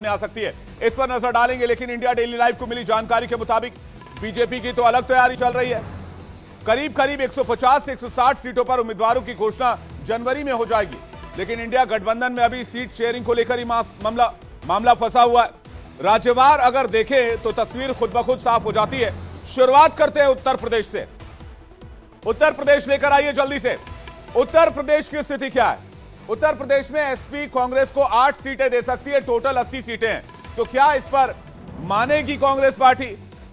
में आ सकती है, इस पर नजर डालेंगे। लेकिन इंडिया डेली लाइव को मिली जानकारी के मुताबिक बीजेपी की तो अलग तैयारी चल रही है। करीब करीब 150 से 160 सीटों पर उम्मीदवारों की घोषणा जनवरी में हो जाएगी। लेकिन इंडिया गठबंधन में अभी सीट शेयरिंग को लेकर ही मामला फंसा हुआ है। राज्यवार अगर देखें तो तस्वीर खुद ब खुद साफ हो जाती है। शुरुआत करते हैं उत्तर प्रदेश से। उत्तर प्रदेश लेकर आइए जल्दी से। उत्तर प्रदेश की स्थिति क्या है? उत्तर प्रदेश में एसपी कांग्रेस को 8 सीटें दे सकती है, टोटल 80 सीटें हैं। तो क्या इस पर मानेगी कांग्रेस पार्टी?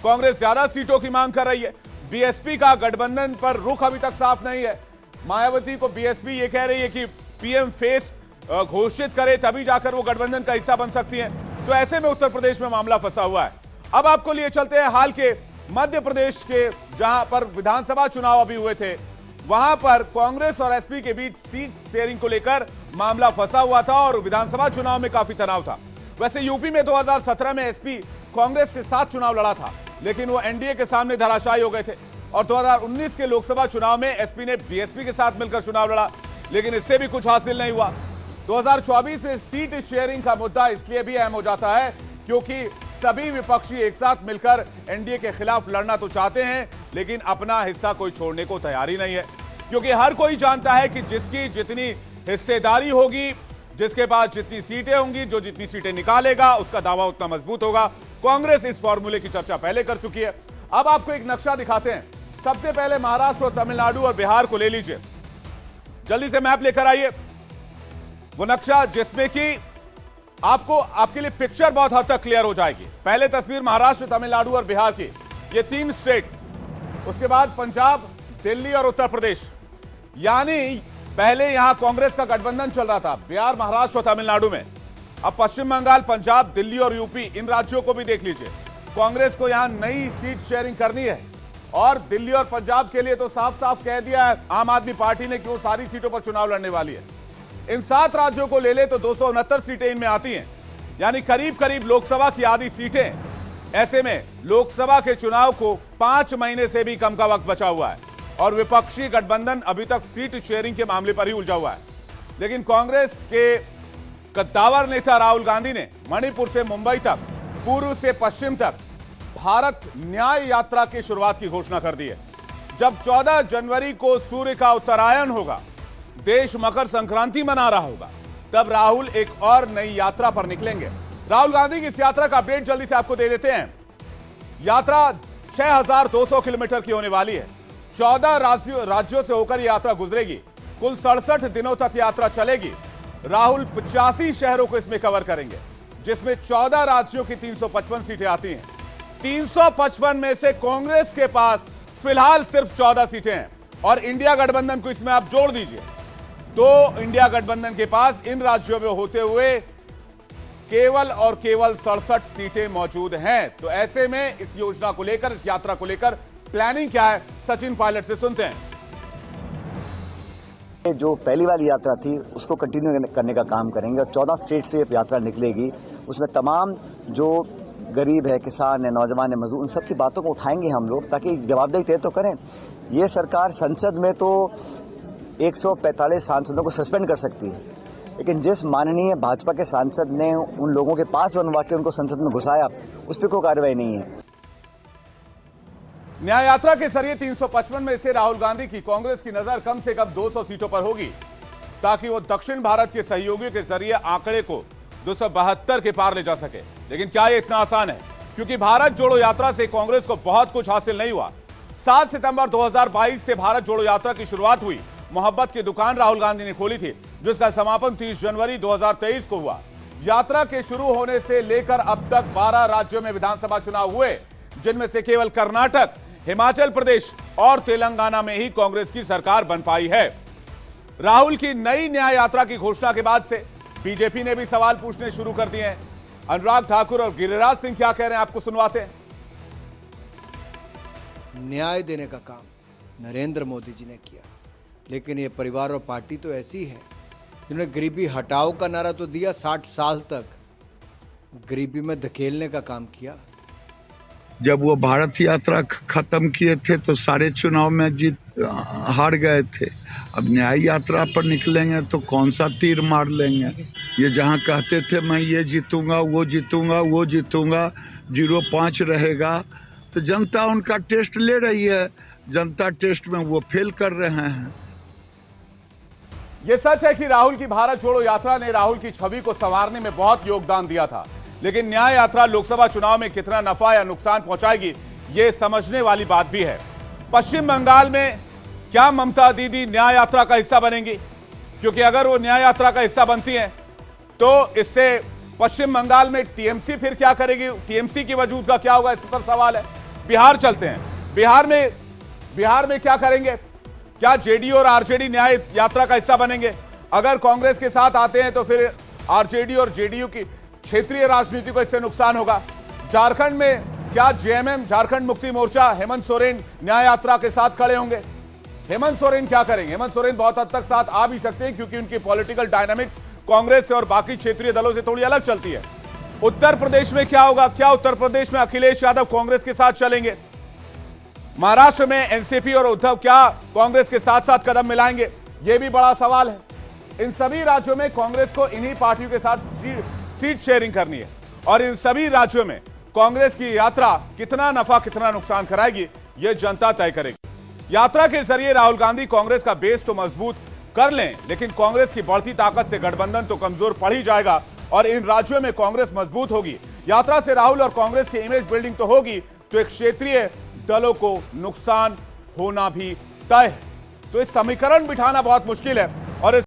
कांग्रेस ज्यादा सीटों की मांग कर रही है। बीएसपी का गठबंधन पर रुख अभी तक साफ नहीं है। मायावती को बीएसपी ये कह रही है कि पीएम फेस घोषित करे तभी जाकर वो गठबंधन का हिस्सा बन सकती है। तो ऐसे में उत्तर प्रदेश में मामला फंसा हुआ है। अब आपको लिए चलते हैं हाल के मध्य प्रदेश के, जहां पर विधानसभा चुनाव अभी हुए थे। वहां पर कांग्रेस और एसपी के बीच सीट शेयरिंग को लेकर मामला फंसा हुआ था और विधानसभा चुनाव में काफी तनाव था। वैसे यूपी में 2017 में एसपी कांग्रेस से 7 चुनाव लड़ा था, लेकिन वो एनडीए के सामने धराशायी हो गए थे। और 2019 के लोकसभा चुनाव में एसपी ने बीएसपी के साथ मिलकर चुनाव लड़ा, लेकिन इससे भी कुछ हासिल नहीं हुआ। 2024 में सीट शेयरिंग का मुद्दा इसलिए भी अहम हो जाता है क्योंकि सभी विपक्षी एक साथ मिलकर एनडीए के खिलाफ लड़ना तो चाहते हैं, लेकिन अपना हिस्सा कोई छोड़ने को तैयार ही नहीं है। क्योंकि हर कोई जानता है कि जिसकी जितनी हिस्सेदारी होगी, जिसके पास जितनी सीटें होंगी, जो जितनी सीटें निकालेगा, उसका दावा उतना मजबूत होगा। कांग्रेस इस फॉर्मूले की चर्चा पहले कर चुकी है। अब आपको एक नक्शा दिखाते हैं। सबसे पहले महाराष्ट्र और तमिलनाडु और बिहार को ले लीजिए। जल्दी से मैप लेकर आइए, वो नक्शा जिसमें कि आपके लिए पिक्चर बहुत हद तक क्लियर हो जाएगी। पहले तस्वीर महाराष्ट्र, तमिलनाडु और बिहार की, ये 3 स्टेट। उसके बाद पंजाब, दिल्ली और उत्तर प्रदेश। यानी पहले यहां कांग्रेस का गठबंधन चल रहा था बिहार, महाराष्ट्र और तमिलनाडु में। अब पश्चिम बंगाल, पंजाब, दिल्ली और यूपी, इन राज्यों को भी देख लीजिए। कांग्रेस को यहां नई सीट शेयरिंग करनी है और दिल्ली और पंजाब के लिए तो साफ साफ कह दिया है आम आदमी पार्टी ने कि वो सारी सीटों पर चुनाव लड़ने वाली है। इन 7 राज्यों को ले ले तो 269 सीटें इनमें आती हैं, यानी करीब करीब लोकसभा की आधी सीटें। ऐसे में लोकसभा के चुनाव को 5 महीने से भी कम का वक्त बचा हुआ है और विपक्षी गठबंधन अभी तक सीट शेयरिंग के मामले पर ही उलझा हुआ है। लेकिन कांग्रेस के कद्दावर नेता राहुल गांधी ने मणिपुर से मुंबई तक, पूर्व से पश्चिम तक भारत न्याय यात्रा की शुरुआत की घोषणा कर दी है। जब 14 जनवरी को सूर्य का उत्तरायण होगा, देश मकर संक्रांति मना रहा होगा, तब राहुल एक और नई यात्रा पर निकलेंगे। राहुल गांधी की इस यात्रा का अपडेट जल्दी से आपको दे देते हैं। यात्रा 6200 किलोमीटर की होने वाली है। 14 राज्यों से होकर यात्रा गुजरेगी। कुल 67 दिनों तक यात्रा चलेगी। राहुल 85 शहरों को इसमें कवर करेंगे, जिसमें 14 राज्यों की 355 सीटें आती हैं। 355 में से कांग्रेस के पास फिलहाल सिर्फ 14 सीटें हैं और इंडिया गठबंधन को इसमें आप जोड़ दीजिए तो इंडिया गठबंधन के पास इन राज्यों में होते हुए केवल और केवल 67 सीटें मौजूद हैं। तो ऐसे में इस योजना को लेकर, इस यात्रा को लेकर प्लानिंग क्या है, सचिन पायलट से सुनते हैं। जो पहली वाली यात्रा थी उसको कंटिन्यू करने का काम करेंगे और 14 स्टेट से यात्रा निकलेगी। उसमें तमाम जो गरीब है, किसान है, नौजवान है, मजदूर, उन सब की बातों को उठाएंगे हम लोग, ताकि जवाबदेही तय तो करें। ये सरकार संसद में तो 145 सांसदों को सस्पेंड कर सकती है, लेकिन जिस माननीय भाजपा के सांसद ने उन लोगों के पास बनवा के उनको संसद में घुसाया, उस पर कोई कार्रवाई नहीं है। न्याय यात्रा के जरिए 355 में से राहुल गांधी की कांग्रेस की नजर कम से कम 200 सीटों पर होगी, ताकि वो दक्षिण भारत के सहयोगियों के जरिए आंकड़े को 272 के पार ले जा सके। लेकिन क्या ये इतना आसान है? क्योंकि भारत जोड़ो यात्रा से कांग्रेस को बहुत कुछ हासिल नहीं हुआ। 7 सितंबर 2022 से भारत जोड़ो यात्रा की शुरुआत हुई। मोहब्बत की दुकान राहुल गांधी ने खोली थी, जिसका समापन 30 जनवरी 2023 को हुआ। यात्रा के शुरू होने से लेकर अब तक 12 राज्यों में विधानसभा चुनाव हुए, जिनमें से केवल कर्नाटक, हिमाचल प्रदेश और तेलंगाना में ही कांग्रेस की सरकार बन पाई है। राहुल की नई न्याय यात्रा की घोषणा के बाद से बीजेपी ने भी सवाल पूछने शुरू कर दिए हैं। अनुराग ठाकुर और गिरिराज सिंह क्या कह रहे हैं, आपको सुनवाते हैं। न्याय देने का काम नरेंद्र मोदी जी ने किया, लेकिन ये परिवार और पार्टी तो ऐसी है जिन्होंने गरीबी हटाओ का नारा तो दिया, 60 साल तक गरीबी में धकेलने का काम किया। जब वो भारत यात्रा खत्म किए थे तो सारे चुनाव में हार गए थे। अब न्याय यात्रा पर निकलेंगे तो कौन सा तीर मार लेंगे। ये जहाँ कहते थे मैं ये जीतूंगा वो जीतूंगा वो जीतूंगा 0-5 रहेगा, तो जनता उनका टेस्ट ले रही है। जनता टेस्ट में वो फेल कर रहे हैं। यह सच है कि राहुल की भारत जोड़ो यात्रा ने राहुल की छवि को संवारने में बहुत योगदान दिया था, लेकिन न्याय यात्रा लोकसभा चुनाव में कितना नफा या नुकसान पहुंचाएगी यह समझने वाली बात भी है। पश्चिम बंगाल में क्या ममता दीदी न्याय यात्रा का हिस्सा बनेंगी? क्योंकि अगर वो न्याय यात्रा का हिस्सा बनती हैं तो इससे पश्चिम बंगाल में टीएमसी फिर क्या करेगी, टीएमसी की वजूद का क्या होगा, इस पर सवाल है। बिहार चलते हैं। बिहार में क्या करेंगे? क्या जेडीयू और आरजेडी न्याय यात्रा का हिस्सा बनेंगे? अगर कांग्रेस के साथ आते हैं तो फिर आरजेडी और जेडीयू की क्षेत्रीय राजनीति को इससे नुकसान होगा। झारखंड में क्या जेएमएम झारखंड मुक्ति मोर्चा हेमंत सोरेन न्याय यात्रा के साथ खड़े होंगे? हेमंत सोरेन क्या करेंगे? हेमंत सोरेन बहुत हद तक साथ आ भी सकते हैं क्योंकि उनकी पॉलिटिकल डायनामिक्स कांग्रेस से और बाकी क्षेत्रीय दलों से थोड़ी अलग चलती है। उत्तर प्रदेश में क्या होगा? क्या उत्तर प्रदेश में अखिलेश यादव कांग्रेस के साथ चलेंगे? महाराष्ट्र में एनसीपी और उद्धव क्या कांग्रेस के साथ साथ कदम मिलाएंगे? यह भी बड़ा सवाल है। इन सभी राज्यों में कांग्रेस को इन्हीं पार्टियों के साथ सीट शेयरिंग करनी है और इन सभी राज्यों में कांग्रेस की यात्रा कितना नफा कितना नुकसान कराएगी यह जनता तय करेगी। यात्रा के जरिए राहुल गांधी कांग्रेस का बेस तो मजबूत कर लें, लेकिन कांग्रेस की बढ़ती ताकत से गठबंधन तो कमजोर पड़ ही जाएगा और इन राज्यों में कांग्रेस मजबूत होगी। यात्रा से राहुल और कांग्रेस की इमेज बिल्डिंग तो होगी, तो एक क्षेत्रीय दलों को नुकसान होना भी तय है। तो इस समीकरण बिठाना बहुत मुश्किल है और